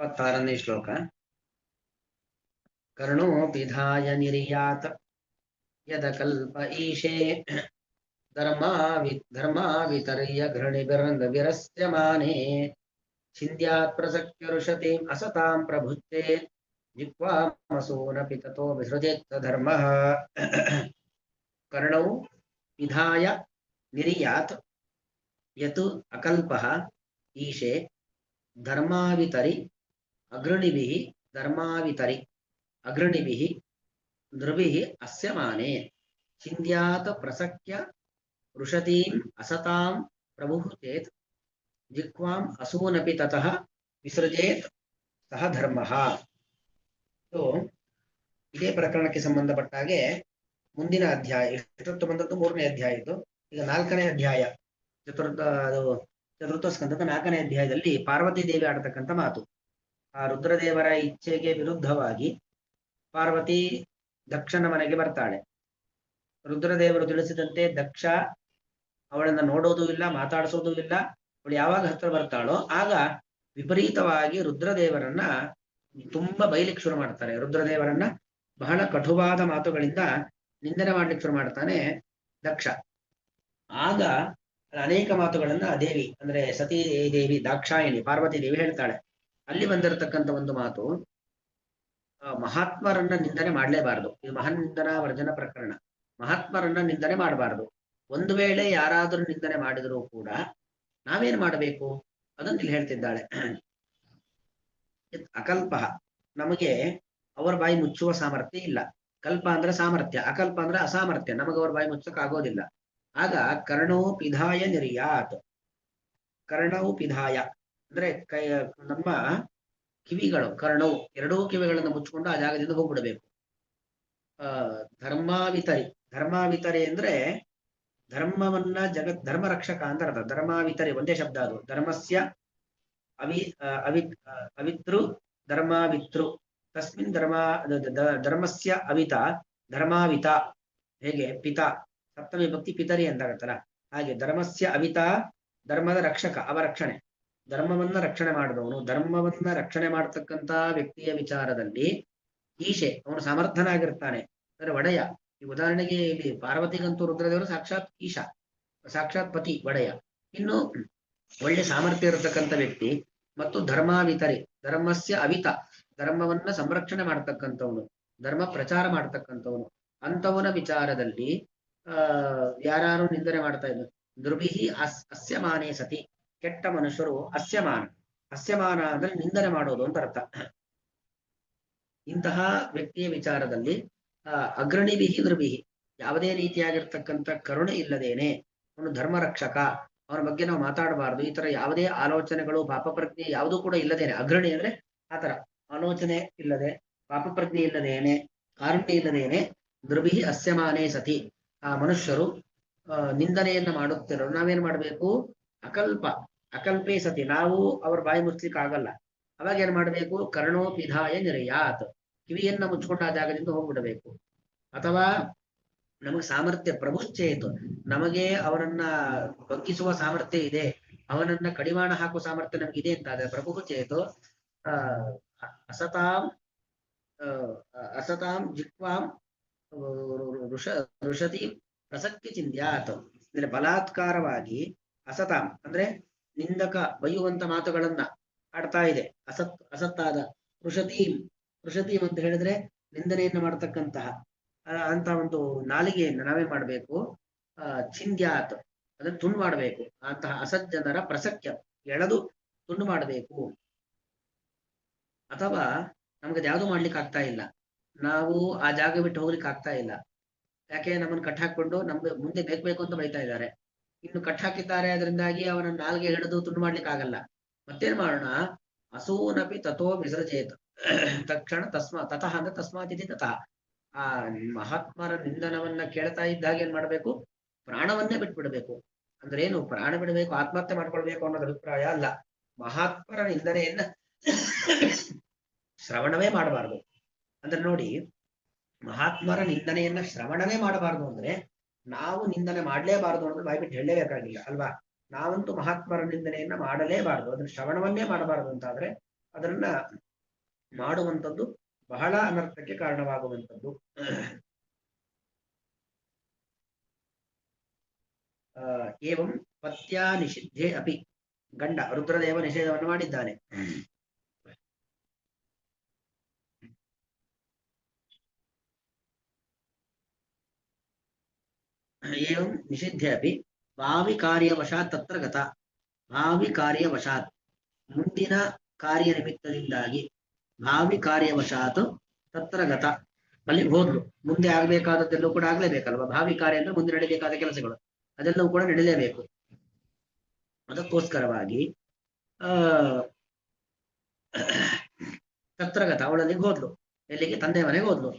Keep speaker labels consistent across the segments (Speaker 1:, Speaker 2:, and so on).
Speaker 1: 26ನೇ ಶ್ಲೋಕ. ಕರ್ಣೋ ಪಿಧಾಯ ನಿರ್ಯಾತ ಯದಕಲ್ಪ ಈಶೇ ಧರ್ಮಾ ವಿತರ್ಯ ಘೃಣಿಭಿರಂಗ ವಿರಸ್ಯಮಾನೆ ಛಿಂದ್ಯಾತ್ ಪ್ರಸಕ್ಯ ಋಷತೆ ಅಸತಾಂ ಪ್ರಭುಚ್ಚೆ ಜಿಕ್ವಾಮಸೂನಪಿ ತತೋ ವಿಸೃಜೇತ್ ಧರ್ಮಃ. ಕರ್ಣೌ ಪಿಧಾಯ ನಿರ್ಯಾತ್ ಯತ್ ಅಕಲ್ಪಃ ಈಶೆ ಧರ್ಮಾವಿತರಿ ಅಗ್ರಣಿಭಿಃ ಧರ್ಮಾವಿತರಿ ಅಗ್ರಣಿಭಿಃ ಧ್ರುವಿಃ ಅಸ್ಯಮಾನೆ ಛಿಂದ್ಯಾತ್ ಪ್ರಸಕ್ಯ ಋಷತೀಂ ಅಸತಾಂ ಪ್ರಭುಃ ಚೇತ್ ಜಿಕ್ವಾಂ ಅಸೂನಪಿ ತತಃ ವಿಸೃಜೇತ್ ಸಹ ಧರ್ಮಃ. ಇದೇ ಪ್ರಕರಣಕ್ಕೆ ಸಂಬಂಧಪಟ್ಟ ಹಾಗೆ ಮುಂದಿನ ಅಧ್ಯಾಯ ಎಷ್ಟೊತ್ತು ಬಂದದ್ದು 3ನೇ ಅಧ್ಯಾಯ ಇದು. ಈಗ 4ನೇ ಅಧ್ಯಾಯ ಚತುರ್ಥ ಸ್ಕಂದದ 4ನೇ ಅಧ್ಯಾಯದಲ್ಲಿ ಪಾರ್ವತಿ ದೇವಿ ಆಡತಕ್ಕಂಥ ಮಾತು. ಆ ರುದ್ರದೇವರ ಇಚ್ಛೆಗೆ ವಿರುದ್ಧವಾಗಿ ಪಾರ್ವತಿ ದಕ್ಷನ ಮನೆಗೆ ಬರ್ತಾಳೆ. ರುದ್ರದೇವರು ತಿಳಿಸಿದಂತೆ ದಕ್ಷ ಅವಳನ್ನ ನೋಡೋದು ಇಲ್ಲ, ಮಾತಾಡಿಸೋದು ಇಲ್ಲ. ಅವಳು ಯಾವಾಗ ಹತ್ರ ಬರ್ತಾಳೋ ಆಗ ವಿಪರೀತವಾಗಿ ರುದ್ರದೇವರನ್ನ ತುಂಬಾ ಬೈಲಿಕ್ಕೆ ಶುರು ಮಾಡ್ತಾರೆ. ರುದ್ರದೇವರನ್ನ ಬಹಳ ಕಟುವಾದ ಮಾತುಗಳಿಂದ ನಿಂದನೆ ಮಾಡ್ಲಿಕ್ಕೆ ಶುರು ಮಾಡ್ತಾನೆ ದಕ್ಷ. ಆಗ ಅನೇಕ ಮಾತುಗಳನ್ನ ದೇವಿ ಅಂದ್ರೆ ಸತೀ ದೇವಿ ದಾಕ್ಷಾಯಿಣಿ ಪಾರ್ವತಿ ದೇವಿ ಹೇಳ್ತಾಳೆ. ಅಲ್ಲಿ ಬಂದಿರತಕ್ಕಂಥ ಒಂದು ಮಾತು, ಮಹಾತ್ಮರನ್ನ ನಿಂದನೆ ಮಾಡಲೇಬಾರದು. ಇದು ಮಹಾನಿಂದನಾ ವರ್ಜನ ಪ್ರಕರಣ. ಮಹಾತ್ಮರನ್ನ ನಿಂದನೆ ಮಾಡಬಾರದು. ಒಂದು ವೇಳೆ ಯಾರಾದರೂ ನಿಂದನೆ ಮಾಡಿದರೂ ಕೂಡ ನಾವೇನ್ ಮಾಡಬೇಕು ಅದನ್ನು ಇಲ್ಲಿ ಹೇಳ್ತಿದ್ದಾಳೆ. ಅಕಲ್ಪ, ನಮಗೆ ಅವರ ಬಾಯಿ ಮುಚ್ಚುವ ಸಾಮರ್ಥ್ಯ ಇಲ್ಲ. ಕಲ್ಪ ಅಂದ್ರೆ ಸಾಮರ್ಥ್ಯ, ಅಕಲ್ಪ ಅಂದ್ರೆ ಅಸಾಮರ್ಥ್ಯ. ನಮಗೆ ಅವರ ಬಾಯಿ ಮುಚ್ಚಕ್ ಆಗೋದಿಲ್ಲ. ಆಗ ಕರ್ಣೋ ಪಿಧಾಯ ನಿರ್ಯಾತ್. ಕರ್ಣವು ಪಿಧಾಯ ಅಂದ್ರೆ ನಮ್ಮ ಕಿವಿಗಳು, ಕರ್ಣವು ಎರಡೂ ಕಿವಿಗಳನ್ನು ಮುಚ್ಚಿಕೊಂಡು ಆ ಜಾಗದಿಂದ ಹೋಗ್ಬಿಡಬೇಕು. ಧರ್ಮಾವಿತರಿ, ಧರ್ಮಾವಿತರಿ ಅಂದ್ರೆ ಧರ್ಮವನ್ನ ಧರ್ಮ ರಕ್ಷಕ ಅಂತ ಅರ್ಥ. ಧರ್ಮಾವಿತರಿ ಒಂದೇ ಶಬ್ದ ಅದು. ಧರ್ಮಸ್ಯ ಅವಿತೃ ಧರ್ಮಾವಿತೃ ತಸ್ಮಿನ್ ಧರ್ಮಸ್ಯ ಅವಿತ ಧರ್ಮಾವಿತ. ಹೇಗೆ ಪಿತಾ ಸಪ್ತಮಿ ಭಕ್ತಿ ಪಿತರಿ ಅಂತ ಆಗತ್ತಲ್ಲ, ಹಾಗೆ ಧರ್ಮಸ್ಯ ಅವಿತ ಧರ್ಮದ ರಕ್ಷಕ, ಅವರಕ್ಷಣೆ. ಧರ್ಮವನ್ನ ರಕ್ಷಣೆ ಮಾಡಿದವನು, ಧರ್ಮವನ್ನ ರಕ್ಷಣೆ ಮಾಡತಕ್ಕಂತ ವ್ಯಕ್ತಿಯ ವಿಚಾರದಲ್ಲಿ ಈಶೆ ಅವನು ಸಮರ್ಥನಾಗಿರ್ತಾನೆ ಅಂದ್ರೆ ಒಡೆಯ. ಈ ಉದಾಹರಣೆಗೆ ಇಲ್ಲಿ ಪಾರ್ವತಿಗಂತೂ ರುದ್ರದೇವರು ಸಾಕ್ಷಾತ್ ಈಶ, ಸಾಕ್ಷಾತ್ ಪತಿ ಒಡೆಯ. ಇನ್ನು ಒಳ್ಳೆ ಸಾಮರ್ಥ್ಯ ಇರತಕ್ಕಂಥ ವ್ಯಕ್ತಿ ಮತ್ತು ಧರ್ಮಾವಿತರಿ, ಧರ್ಮಸ್ಯ ಅವಿತ ಧರ್ಮವನ್ನ ಸಂರಕ್ಷಣೆ ಮಾಡ್ತಕ್ಕಂಥವನು, ಧರ್ಮ ಪ್ರಚಾರ ಮಾಡ್ತಕ್ಕಂಥವನು. ಅಂಥವನ ವಿಚಾರದಲ್ಲಿ ಯಾರು ನಿಂದನೆ ಮಾಡ್ತಾ ಇದ್ರು. ದುರ್ಭಿಹಿ ಅಸ್ಯಮಾನೇ ಸತಿ, ಕೆಟ್ಟ ಮನುಷ್ಯರು ಅಸ್ಯಮಾನ. ಅಸ್ಯಮಾನ ಅಂದ್ರೆ ನಿಂದನೆ ಮಾಡೋದು ಅಂತ ಅರ್ಥ. ಇಂತಹ ವ್ಯಕ್ತಿಯ ವಿಚಾರದಲ್ಲಿ ಅಗ್ರಣಿಭಿಹಿ ದುರ್ಭಿಹಿ, ಯಾವುದೇ ರೀತಿಯಾಗಿರ್ತಕ್ಕಂಥ ಕರುಣೆ ಇಲ್ಲದೇನೆ ಅವನು ಧರ್ಮ ರಕ್ಷಕ, ಅವನ ಬಗ್ಗೆ ನಾವು ಮಾತಾಡಬಾರದು. ಈ ತರ ಯಾವುದೇ ಆಲೋಚನೆಗಳು ಪಾಪ ಪ್ರಜ್ಞೆ ಯಾವುದೂ ಕೂಡ ಇಲ್ಲದೇನೆ, ಅಗ್ರಣಿ ಅಂದ್ರೆ ಆತರ ಆಲೋಚನೆ ಇಲ್ಲದೆ, ಪಾಪ ಪ್ರಜ್ಞೆ ಇಲ್ಲದೇನೆ, ಕಾರುಣ್ಯ ಇಲ್ಲದೇನೆ ದುರ್ಭಿಹಿ ಅಸ್ಯಮಾನೇ ಸತಿ ಆ ಮನುಷ್ಯರು ನಿಂದನೆಯನ್ನ ಮಾಡುತ್ತಿರೋರು ನಾವೇನ್ ಮಾಡ್ಬೇಕು? ಅಕಲ್ಪ, ಅಕಲ್ಪೇ ಸತಿ, ನಾವು ಅವ್ರ ಬಾಯಿ ಮುಚ್ಲಿಕ್ಕೆ ಆಗಲ್ಲ. ಅವಾಗ ಏನ್ ಮಾಡ್ಬೇಕು? ಕರ್ಣೋಪಿಧಾಯ ನಿರ್ಯಾತ್, ಕಿವಿಯನ್ನ ಮುಚ್ಕೊಂಡ ಆ ಜಾಗದಿಂದ ಹೋಗ್ಬಿಡಬೇಕು. ಅಥವಾ ನಮಗೆ ಸಾಮರ್ಥ್ಯ ಪ್ರಭುಶ್ಚೇತು, ನಮಗೆ ಅವನನ್ನ ಬಗ್ಗಿಸುವ ಸಾಮರ್ಥ್ಯ ಇದೆ, ಅವನನ್ನ ಕಡಿವಾಣ ಹಾಕುವ ಸಾಮರ್ಥ್ಯ ನಮಗಿದೆ ಅಂತಾದ್ರೆ ಪ್ರಭು ಚೇತು ಅಸತಾಂ ಅಸತಾಂ ಜಿಕ್ವಾಂ ಋಷತಿ ಪ್ರಸಕ್ತಿ ಚಿಂದ್ಯಾತ್. ಅಂದ್ರೆ ಬಲಾತ್ಕಾರವಾಗಿ ಅಸತಾಂ ಅಂದ್ರೆ ನಿಂದಕ ಬೈಯುವಂತ ಮಾತುಗಳನ್ನ ಆಡ್ತಾ ಇದೆ. ಅಸತ್ತಾದ ಋಷತೀಂ, ಋಷತೀಂ ಅಂತ ಹೇಳಿದ್ರೆ ನಿಂದನೆಯನ್ನ ಮಾಡತಕ್ಕಂತಹ ಅಂತ ಒಂದು ನಾಲಿಗೆಯನ್ನು ನಾವೇನ್ ಮಾಡ್ಬೇಕು? ಚಿಂದ್ಯಾತ್ ಅದನ್ನು ತುಂಡು ಮಾಡಬೇಕು. ಅಂತಹ ಅಸಜ್ಜನರ ಪ್ರಸಕ್ಯ ಎಳೆದು ತುಂಡು ಮಾಡಬೇಕು. ಅಥವಾ ನಮ್ಗೆ ಯಾವುದು ಮಾಡ್ಲಿಕ್ಕೆ ಆಗ್ತಾ ಇಲ್ಲ, ನಾವು ಆ ಜಾಗ ಬಿಟ್ಟು ಹೋಗ್ಲಿಕ್ಕೆ ಆಗ್ತಾ ಇಲ್ಲ. ಯಾಕೆ? ನಮ್ಮನ್ನು ಕಟ್ ಹಾಕೊಂಡು ನಮ್ಗೆ ಮುಂದೆ ಬೇಕು ಅಂತ ಬೈತಾ ಇದ್ದಾರೆ. ಇನ್ನು ಕಟ್ ಹಾಕಿದ್ದಾರೆ, ಅದರಿಂದಾಗಿ ಅವನ ನಾಲ್ಗೆ ಹಿಡಿದು ತುಂಡು ಮಾಡ್ಲಿಕ್ಕೆ ಆಗಲ್ಲ. ಮತ್ತೇನ್ ಮಾಡೋಣ? ಅಸೂನಪಿ ತಥೋ ವಿಸರ್ಜೇತ್, ತಕ್ಷಣ ತತಃ ಅಂದ್ರೆ ತಸ್ಮಾತ್ ಇತಿ ತತಃ. ಆ ಮಹಾತ್ಮರ ನಿಂದನವನ್ನ ಕೇಳ್ತಾ ಇದ್ದಾಗ ಏನ್ ಮಾಡ್ಬೇಕು? ಪ್ರಾಣವನ್ನೇ ಬಿಟ್ಬಿಡ್ಬೇಕು. ಅಂದ್ರೆ ಏನು? ಪ್ರಾಣ ಬಿಡಬೇಕು, ಆತ್ಮಹತ್ಯೆ ಮಾಡ್ಕೊಳ್ಬೇಕು ಅನ್ನೋದು ಅಭಿಪ್ರಾಯ ಅಲ್ಲ. ಮಹಾತ್ಮರ ನಿಂದನೆಯನ್ನ ಶ್ರವಣವೇ ಮಾಡಬಾರದು. ಅಂದ್ರೆ ನೋಡಿ, ಮಹಾತ್ಮರ ನಿಂದನೆಯನ್ನ ಶ್ರವಣವೇ ಮಾಡಬಾರದು ಅಂದ್ರೆ ನಾವು ನಿಂದನೆ ಮಾಡ್ಲೇಬಾರದು ಅಂದ್ರೆ ಬಾಯ್ಬಿಟ್ಟು ಹೇಳಲೇಬೇಕಾಗಿಲ್ಲ ಅಲ್ವಾ? ನಾವಂತೂ ಮಹಾತ್ಮರ ನಿಂದನೆಯನ್ನ ಮಾಡಲೇಬಾರದು, ಅದ್ರ ಶ್ರವಣವನ್ನೇ ಮಾಡಬಾರದು ಅಂತಾದ್ರೆ ಅದನ್ನ ಮಾಡುವಂಥದ್ದು ಬಹಳ ಅನರ್ಥಕ್ಕೆ ಕಾರಣವಾಗುವಂಥದ್ದು. ಏವಂ ಪತ್ಯಾ ನಿಷಿದ್ಧೆ ಅಪಿ, ಗಂಡ ರುದ್ರದೇವ ನಿಷೇಧವನ್ನು ಮಾಡಿದ್ದಾನೆ. ಏವಂ ನಿಷಿದ್ಧೆ ಅಪಿ ಭಾವಿ ಕಾರ್ಯವಶಾತ್ ತತ್ರ ಗತ. ಭಾವಿ ಕಾರ್ಯವಶಾತ್ ಮುಂದಿನ ಕಾರ್ಯ ನಿಮಿತ್ತದಿಂದಾಗಿ, ಭಾವಿ ಕಾರ್ಯವಶಾತ್ ತತ್ರ ಗತ ಅಲ್ಲಿ ಹೋದ್ಲು. ಮುಂದೆ ಆಗ್ಬೇಕಾದದ್ದೆಲ್ಲೂ ಕೂಡ ಆಗ್ಲೇಬೇಕಲ್ವಾ. ಭಾವಿ ಕಾರ್ಯ ಅಂದ್ರೆ ಮುಂದೆ ನಡೀಬೇಕಾದ ಕೆಲಸಗಳು, ಅದೆಲ್ಲವೂ ಕೂಡ ನಡೀಲೇಬೇಕು. ಅದಕ್ಕೋಸ್ಕರವಾಗಿ ತತ್ರಗತ ಅವಳಲ್ಲಿ ಹೋದ್ಲು. ಎಲ್ಲಿಗೆ? ತಂದೆ ಮನೆಗೆ ಹೋದ್ಲು.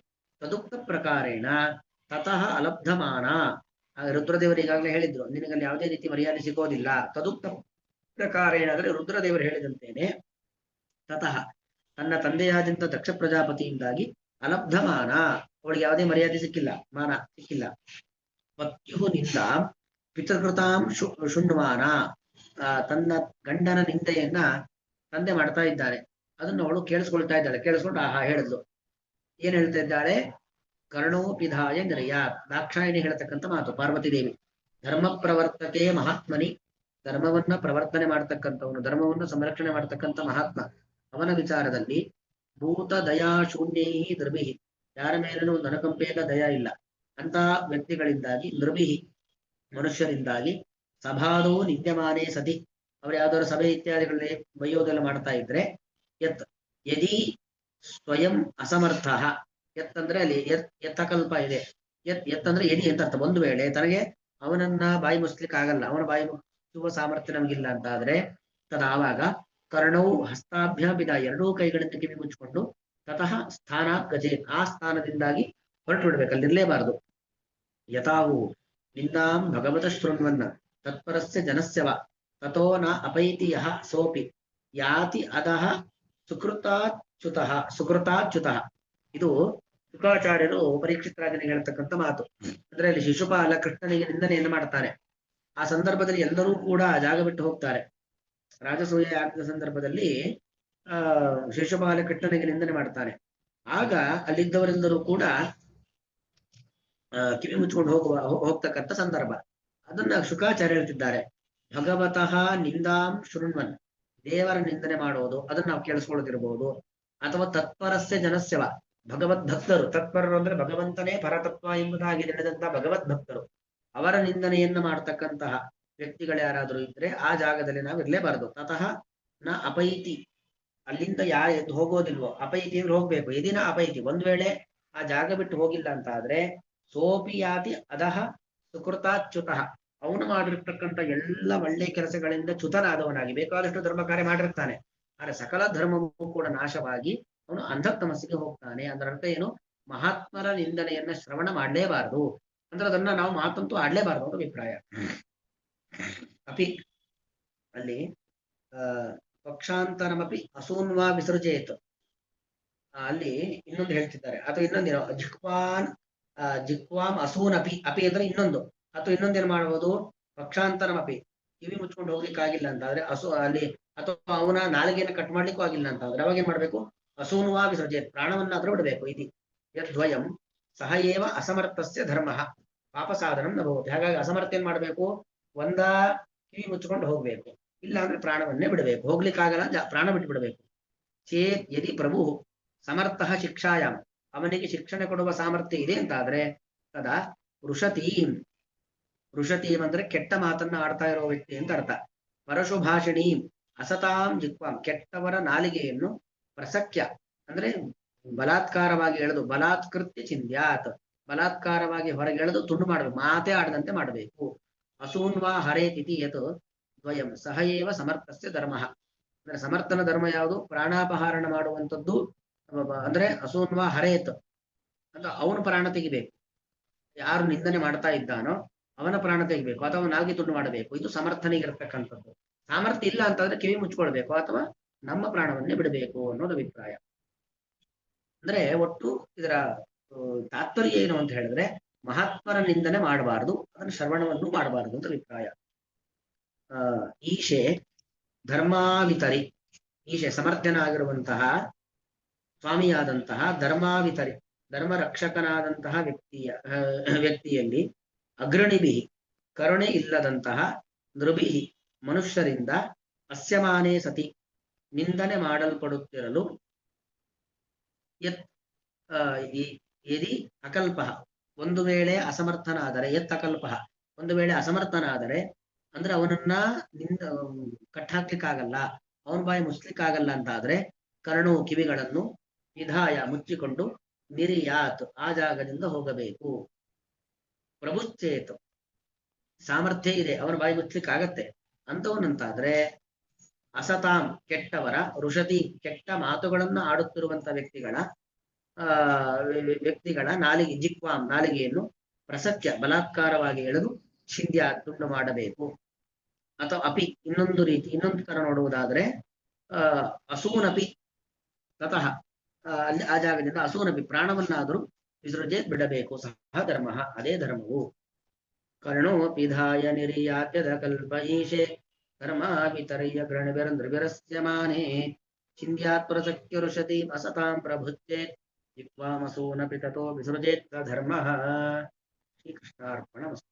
Speaker 1: ತದುಕ್ತ ಪ್ರಕಾರೇಣ ತತಃ ಅಲಬ್ಧಮಾನ. ರುದ್ರದೇವರು ಈಗಾಗಲೇ ಹೇಳಿದ್ರು, ನಿನಗಲ್ಲಿ ಯಾವುದೇ ರೀತಿ ಮರ್ಯಾದೆ ಸಿಗೋದಿಲ್ಲ. ತದುಕ್ತ ಪ್ರಕಾರೇಣ ಅಂದ್ರೆ ರುದ್ರದೇವರು ಹೇಳಿದಂತೇನೆ ತತಃ ತನ್ನ ತಂದೆಯಾದಂತ ದಕ್ಷ ಪ್ರಜಾಪತಿಯಿಂದಾಗಿ ಅಲಬ್ಧಮಾನ, ಅವಳಿಗೆ ಯಾವುದೇ ಮರ್ಯಾದೆ ಸಿಕ್ಕಿಲ್ಲ, ಮಾನ ಸಿಕ್ಕಿಲ್ಲ. ಪತ್ಯು ನಿಂದ ಪಿತೃಕೃತಾಂ ಶುಣ್ವಾನ, ತನ್ನ ಗಂಡನ ನಿಂದೆಯನ್ನ ತಂದೆ ಮಾಡ್ತಾ ಇದ್ದಾನೆ. ಅದನ್ನು ಅವಳು ಕೇಳಿಸ್ಕೊಳ್ತಾ ಇದ್ದಾಳೆ. ಕೇಳಿಸ್ಕೊಂಡು ಆಹಾ ಹೇಳಿದ್ಲು. ಏನ್ ಹೇಳ್ತಾ ಇದ್ದಾಳೆ? ಕರ್ಣೋಪಿಧಾಯ ನಿರ್ಯಾತ್, ದಾಕ್ಷಾಯಿಣಿ ಹೇಳ್ತಕ್ಕಂಥ ಮಾತು ಪಾರ್ವತಿ ದೇವಿ. ಧರ್ಮ ಪ್ರವರ್ತಕೆ ಮಹಾತ್ಮನಿ, ಧರ್ಮವನ್ನ ಪ್ರವರ್ತನೆ ಮಾಡ್ತಕ್ಕಂಥವನು, ಧರ್ಮವನ್ನು ಸಂರಕ್ಷಣೆ ಮಾಡ್ತಕ್ಕಂಥ ಮಹಾತ್ಮ, ಅವನ ವಿಚಾರದಲ್ಲಿ ಭೂತ ದಯಾ ಶೂನ್ಯೈ ದ್ರವಿಹಿ, ಯಾರ ಮೇಲೂ ಒಂದು ಅನುಕಂಪೆಯ ದಯ ಇಲ್ಲ ಅಂತ ವ್ಯಕ್ತಿಗಳಿಂದಾಗಿ, ನೃಭಿಹಿ ಮನುಷ್ಯರಿಂದಾಗಿ, ಸಭಾದೋ ನಿತ್ಯಮಾನೇ ಸತಿ, ಅವ್ರು ಯಾವ್ದಾದ್ರು ಸಭೆ ಇತ್ಯಾದಿಗಳಲ್ಲಿ ಬೈಯೋದೆಲ್ಲ ಮಾಡ್ತಾ ಇದ್ರೆ, ಯತ್ ಯದಿ ಸ್ವಯಂ ಅಸಮರ್ಥ, ಯತ್ ಅಂದ್ರೆ ಅಲ್ಲಿ ಯತ್ತಕಲ್ಪ ಇದೆ. ಯತ್ ಅಂದ್ರೆ ಯದಿ ಅಂತ ಅರ್ಥ. ಒಂದು ವೇಳೆ ತನಗೆ ಅವನನ್ನ ಬಾಯಿ ಮುಸ್ಲಿಕ್ಕೆ ಆಗಲ್ಲ, ಅವನ ಬಾಯಿ ಮುಚ್ಚುವ ಸಾಮರ್ಥ್ಯ ನಮಗಿಲ್ಲ ಅಂತ ಆದ್ರೆ, ಆವಾಗ ಕರ್ಣವು ಹಸ್ತಾಭ್ಯಾಪಿದ, ಎರಡೂ ಕೈಗಳಿಂದ ಕಿವಿ ಮುಚ್ಚಿಕೊಂಡು ತತಃ ಸ್ಥಾನಾತ್ ಗಜೆ, ಆ ಸ್ಥಾನದಿಂದಾಗಿ ಹೊರಟು ಬಿಡ್ಬೇಕು, ಅಲ್ಲಿರ್ಲೇಬಾರದು. ಯಥಾವು ನಿಂದಾಂ ಭಗವತ ಶೃಣ್ವನ್ನ ತತ್ಪರಸ್ಯ ಜನಸ್ಯವ ತಥೋ ನ ಅಪೈತಿ ಯಹ ಸೋಪಿ ಯಾತಿ ಅದಹ ಸುಕೃತಾಚ್ಯುತಃ. ಇದು ಶುಕಾಚಾರ್ಯರು ಪರೀಕ್ಷಿತರಾಜನಿಗೆ ಹೇಳ್ತಕ್ಕಂಥ ಮಾತು. ಅಂದ್ರೆ ಅಲ್ಲಿ ಶಿಶುಪಾಲ ಕೃಷ್ಣನಿಗೆ ನಿಂದನೆಯನ್ನು ಮಾಡ್ತಾನೆ. ಆ ಸಂದರ್ಭದಲ್ಲಿ ಎಲ್ಲರೂ ಕೂಡ ಜಾಗ ಬಿಟ್ಟು ಹೋಗ್ತಾರೆ. ರಾಜಸೂಯ ಯಾಗದ ಸಂದರ್ಭದಲ್ಲಿ ಶಿಶುಪಾಲ ಕೃಷ್ಣನಿಗೆ ನಿಂದನೆ ಮಾಡ್ತಾನೆ. ಆಗ ಅಲ್ಲಿದ್ದವರೆಲ್ಲರೂ ಕೂಡ ಕಿವಿ ಮುಚ್ಕೊಂಡು ಹೋಗ್ತಕ್ಕಂಥ ಸಂದರ್ಭ. ಅದನ್ನ ಶುಕಾಚಾರ್ಯ ಹೇಳ್ತಿದ್ದಾರೆ. ಭಗವತಃ ನಿಂದಾಂ ಶೃಣ್ವನ್, ದೇವರ ನಿಂದನೆ ಮಾಡೋದು ಅದನ್ನ ನಾವು ಕೇಳಿಸ್ಕೊಳ್ಳೋದಿರ್ಬೋದು. ಅಥವಾ ತತ್ಪರಸ್ಯ ಜನಸ್ಯವ, ಭಗವದ್ ಭಕ್ತರು, ತತ್ಪರರು ಅಂದ್ರೆ ಭಗವಂತನೇ ಪರತತ್ವ ಎಂಬುದಾಗಿ ನಡೆದಂತಹ ಭಗವದ್ ಭಕ್ತರು, ಅವರ ನಿಂದನೆಯನ್ನ ಮಾಡತಕ್ಕಂತಹ ವ್ಯಕ್ತಿಗಳು ಯಾರಾದರೂ ಇದ್ರೆ ಆ ಜಾಗದಲ್ಲಿ ನಾವು ಇರ್ಲೇಬಾರದು. ತತಃ ನ ಅಪೈತಿ, ಅಲ್ಲಿಂದ ಎದ್ದು ಹೋಗೋದಿಲ್ವೋ, ಅಪೈತಿ ಅಂದ್ರೆ ಹೋಗ್ಬೇಕು. ಎದಿನ ಅಪೈತಿ, ಒಂದ್ ವೇಳೆ ಆ ಜಾಗ ಬಿಟ್ಟು ಹೋಗಿಲ್ಲ ಅಂತ ಆದ್ರೆ, ಸೋಪಿ ಯಾತಿ ಅದಹ ಸುಕೃತಾಚ್ಯುತಃ, ಅವನು ಮಾಡಿರ್ತಕ್ಕಂಥ ಎಲ್ಲ ಒಳ್ಳೆ ಕೆಲಸಗಳಿಂದ ಚ್ಯುತನಾದವನಾಗಿ, ಬೇಕಾದಷ್ಟು ಧರ್ಮ ಕಾರ್ಯ ಮಾಡಿರ್ತಾನೆ, ಆದರೆ ಸಕಲ ಧರ್ಮವೂ ಕೂಡ ನಾಶವಾಗಿ ಅವನು ಅಂಧತಮಸ್ಸಿಗೆ ಹೋಗ್ತಾನೆ. ಅದರ ಅರ್ಥ ಏನು? ಮಹಾತ್ಮರ ನಿಂದನೆಯನ್ನ ಶ್ರವಣ ಮಾಡಲೇಬಾರದು, ಅಂದ್ರೆ ಅದನ್ನ ನಾವು ಮಾತಂತೂ ಆಡ್ಲೇಬಾರದು ಅಂತ ಅಭಿಪ್ರಾಯ. ಅಪಿ ಅಲ್ಲಿ ಪಕ್ಷಾಂತರಮಪಿ ಅಸೂನ್ವಾ ವಿಸರ್ಜೇತ್, ಅಲ್ಲಿ ಇನ್ನೊಂದು ಹೇಳ್ತಿದ್ದಾರೆ. ಅಥವಾ ಇನ್ನೊಂದೇನೋ ಜಿಕ್ವಾಂ ಅಸೂನ್ ಅಪಿ, ಅಪಿ ಅಂದ್ರೆ ಇನ್ನೊಂದು, ಅಥವಾ ಇನ್ನೊಂದೇನು ಮಾಡಬಹುದು? ಪಕ್ಷಾಂತರಮಪಿ, ಕಿವಿ ಮುಚ್ಕೊಂಡು ಹೋಗ್ಲಿಕ್ಕಾಗಿಲ್ಲ ಅಂತ ಆದ್ರೆ ಅಲ್ಲಿ, ಅಥವಾ ಅವನ ನಾಲಿಗೆಯನ್ನು ಕಟ್ ಮಾಡ್ಲಿಕ್ಕೂ ಆಗಿಲ್ಲ ಅಂತ ಆದ್ರೆ ಅವಾಗ ಏನ್ ಮಾಡ್ಬೇಕು? ಅಸೂನ್ವಾ ವಿಸರ್ಜೇತ್, ಪ್ರಾಣವನ್ನಾದ್ರೂ ಬಿಡಬೇಕು. ಇತಿ ಯದ್ವಯಂ ಸಹ ಏವ ಅಸಮರ್ಥಸ್ಯ ಧರ್ಮ ಪಾಪ ಸಾಧನಂ ನ ಭವತಿ. ಹಾಗಾಗಿ ಅಸಮರ್ಥ ಏನ್ ಮಾಡ್ಬೇಕು? ಒಂದ ಕಿವಿ ಮುಚ್ಕೊಂಡು ಹೋಗ್ಬೇಕು, ಇಲ್ಲ ಅಂದ್ರೆ ಪ್ರಾಣವನ್ನೇ ಬಿಡಬೇಕು. ಹೋಗ್ಲಿಕ್ಕಾಗಲ್ಲ, ಪ್ರಾಣ ಬಿಟ್ಟು ಬಿಡಬೇಕು. ಚೇತ್ ಯದಿ ಪ್ರಭು ಸಮರ್ಥ ಶಿಕ್ಷಾಯಾಮ್, ಅವನಿಗೆ ಶಿಕ್ಷಣೆ ಕೊಡುವ ಸಾಮರ್ಥ್ಯ ಇದೆ ಅಂತಾದ್ರೆ, ತದಾ ವೃಷತೀಂ, ವೃಷತೀಂ ಅಂದ್ರೆ ಕೆಟ್ಟ ಮಾತನ್ನ ಆಡ್ತಾ ಇರೋ ವ್ಯಕ್ತಿ ಅಂತ ಅರ್ಥ. ಪರಶುಭಾಷಿಣೀಂ ಅಸತಾಂ ಜಿಕ್ವಾಂ, ಕೆಟ್ಟವರ ನಾಲಿಗೆಯನ್ನು ಪ್ರಸಕ್ಯ ಅಂದ್ರೆ ಬಲಾತ್ಕಾರವಾಗಿ ಎಳೆದು, ಬಲಾತ್ಕೃತ್ಯ ಚಿಂದ್ಯಾತ್, ಬಲಾತ್ಕಾರವಾಗಿ ಹೊರಗೆಳೆದು ತುಂಡು ಮಾಡಬೇಕು, ಮಾತೇ ಆಡದಂತೆ ಮಾಡಬೇಕು. ಅಸೂನ್ವಾ ಹರೇತಿಥಿ ಯತ್ ದ್ವಯಂ ಸಹ ಏವ ಸಮರ್ಥಸ್ಯ ಧರ್ಮ, ಅಂದ್ರೆ ಸಮರ್ಥನ ಧರ್ಮ ಯಾವುದು? ಪ್ರಾಣಾಪಹರಣ ಮಾಡುವಂಥದ್ದು. ಅಂದ್ರೆ ಅಸೂನ್ವಾ ಹರೇತ್ ಅಂದ್ರೆ ಅವನು ಪ್ರಾಣ ತೆಗಿಬೇಕು, ಯಾರು ನಿಂದನೆ ಮಾಡ್ತಾ ಇದ್ದಾನೋ ಅವನ ಪ್ರಾಣ ತೆಗಿಬೇಕು, ಅಥವಾ ನಾಲ್ಗೆ ತುಂಡು ಮಾಡಬೇಕು. ಇದು ಸಮರ್ಥನಿಗಿರ್ತಕ್ಕಂಥದ್ದು. ಸಾಮರ್ಥ್ಯ ಇಲ್ಲ ಅಂತಂದ್ರೆ ಕಿವಿ ಮುಚ್ಕೊಳ್ಬೇಕು, ಅಥವಾ ನಮ್ಮ ಪ್ರಾಣವನ್ನೇ ಬಿಡಬೇಕು ಅನ್ನೋದು ಅಭಿಪ್ರಾಯ. ಅಂದ್ರೆ ಒಟ್ಟು ಇದರ ತಾತ್ಪರ್ಯ ಏನು ಅಂತ ಹೇಳಿದ್ರೆ, ಮಹಾತ್ಮರ ನಿಂದನೆ ಮಾಡಬಾರದು, ಅದನ್ನು ಶ್ರವಣವನ್ನು ಮಾಡಬಾರದು ಅಂತ ಅಭಿಪ್ರಾಯ. ಈಶೆ ಧರ್ಮಾವಿತರಿ, ಈಶೆ ಸಮರ್ಥನಾಗಿರುವಂತಹ ಸ್ವಾಮಿಯಾದಂತಹ ಧರ್ಮಾವಿತರಿ ಧರ್ಮ ರಕ್ಷಕನಾದಂತಹ ವ್ಯಕ್ತಿಯಲ್ಲಿ ಅಗ್ರಣಿಭಿ ಕರುಣೆ ಇಲ್ಲದಂತಹ ನೃಭಿ ಮನುಷ್ಯರಿಂದ ಅಸ್ಯಮಾನೇ ಸತಿ ನಿಂದನೆ ಮಾಡಲ್ಪಡುತ್ತಿರಲು ಯತ್ ಯದಿ ಅಕಲ್ಪ ಒಂದು ವೇಳೆ ಅಸಮರ್ಥನಾದರೆ ಯತ್ ಅಕಲ್ಪ ಒಂದು ವೇಳೆ ಅಸಮರ್ಥನಾದರೆ ಅಂದ್ರೆ ಅವನನ್ನ ಕಟ್ಟಾಕ್ಲಿಕ್ಕಾಗಲ್ಲ, ಅವನ ಬಾಯಿ ಮುಚ್ಲಿಕ್ಕಾಗಲ್ಲ ಅಂತಾದ್ರೆ ಕರ್ಣು ಕಿವಿಗಳನ್ನು ವಿಧಾಯ ಮುಚ್ಚಿಕೊಂಡು ನಿರ್ಯಾತ್ ಆ ಜಾಗದಿಂದ ಹೋಗಬೇಕು. ಪ್ರಭುಶ್ಚೇತ್ ಸಾಮರ್ಥ್ಯ ಇದೆ, ಅವನ ಬಾಯಿ ಮುಚ್ಲಿಕ್ಕಾಗತ್ತೆ ಅಂತವನಂತಾದ್ರೆ ಅಸತಾಂ ಕೆಟ್ಟವರ ಋಷತಿ ಕೆಟ್ಟ ಮಾತುಗಳನ್ನು ಆಡುತ್ತಿರುವಂತ ವ್ಯಕ್ತಿಗಳ ನಾಲಿಗೆ ಜಿಕ್ವಾಂ ನಾಲಿಗೆಯನ್ನು ಪ್ರಸತ್ಯ ಬಲಾತ್ಕಾರವಾಗಿ ಎಳೆದು ಶಿಂದ್ಯ ತುಂಡು ಮಾಡಬೇಕು. ಅಥವಾ ಅಪಿ ಇನ್ನೊಂದು ರೀತಿ ಇನ್ನೊಂದು ತರ ನೋಡುವುದಾದ್ರೆ ಅಸೂನಪಿ ತತಃ ಅಲ್ಲಿ ಆ ಜಾಗದಿಂದ ಅಸೂನಪಿ ಪ್ರಾಣವನ್ನಾದರೂ ವಿಸೃಜೆ ಬಿಡಬೇಕು ಸಹ ಧರ್ಮ ಅದೇ ಧರ್ಮವು. ಕರ್ಣೋಪಿಧಾಯ ನಿರ್ಯಾತ್ಯದ ಕಲ್ಪ ಈಶೆ ಧರ್ಮಾಪಿತರಯ್ಯ ಗೃಣವಿರಂದ್ರವಿರಸ್ಯಮಾನೇ ಚಿಂದ್ಯಾತ್ ಪ್ರಸಕ್ತಿರುಷತಿ ಅಸತಾಂ ಪ್ರಭುಚ್ಚೇತ್ ಜಿಕ್ವಾಮಸೂನಪಿ ತಥೋ ವಿಸೃಜೇತ್ ಧರ್ಮ. ಶ್ರೀಕೃಷ್ಣಾರ್ಪಣಮಸ್ತು.